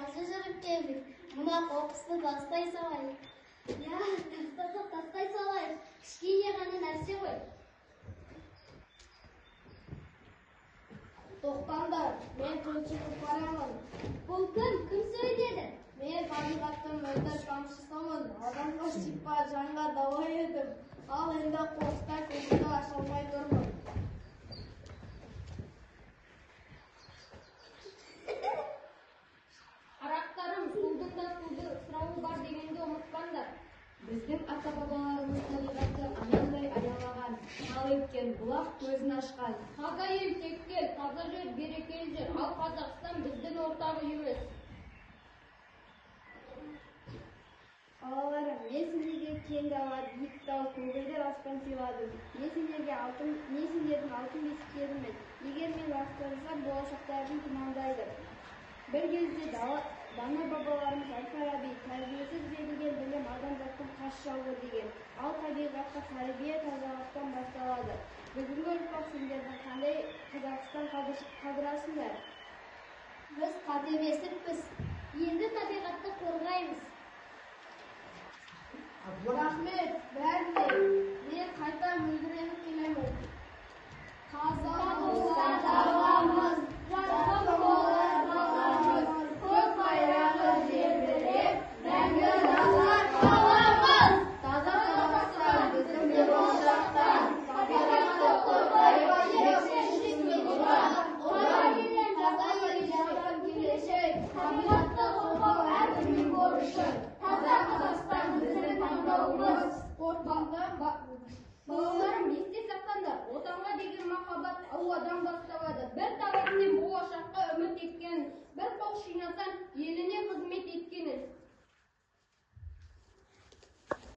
Qaysi жүріп келдік? Мына қоқысты тастай салайық. Я, тастай салайық. Кішкене ғана нәрсе ғой. Тоқтаңдар, мен көшіп барамын. Бұл кім сөйледі? Мен табиғаттың мөлдір тамшысымын. Адамға шипа, жанға дауа едім. Ал енді қоқыста көзімді аша алмай тұрмын. Арақтарым, судың да суды сұрауы бар дегенді ұмытпаңдар. Біздің ата-бабаларымыз табиғатты анандай аялаған, ал еткен, бұлақ көзін ашқан. Таза ел теккел, таза жер берекелі жер, ал Қазақстан біздің ортақ үйіміз. Балаларым, мен сендерге кең дала, биік тау, көгілдір аспан сыйладым. Мен сендердің алтын бесіктерімін. Егер мен ластырсам, болашақтарын тұмандайды. Бір кезде дана бабаларымыз Әл-Фараби, тәрбиесіз берілген білім адамзаттың қас жауы деген. Ал табиғатқа тәрбие тазалықтан басталады. Бүгінгі ұрпақ сендердің қандай Қазақстан қалдырасыңдар? Біз қатыгездікпіз. Енді табиғатты қорғаймыз. Рахмет, бәріне. Мен қайта мөлдіреніп келемін. Таза болса даламыз, жарқын болар баламыз, көк байрағы желбіреп, мәңгі дала қаламыз. Таза Қазақстан біздің де болашақтан, табиғатты қорғаймыз, ешкімнен ұлан. Одан елден таза ел жарқын келешек, табиғатты қорғау әркімнің борышы. Таза Қазақстан біздің таңдауымыз. Балаларым, есте сақтаңдар, отанға деген махаббат ауадан басталады. Бір табақпен болашаққа үміт еткен, бір қол жинасаң, ел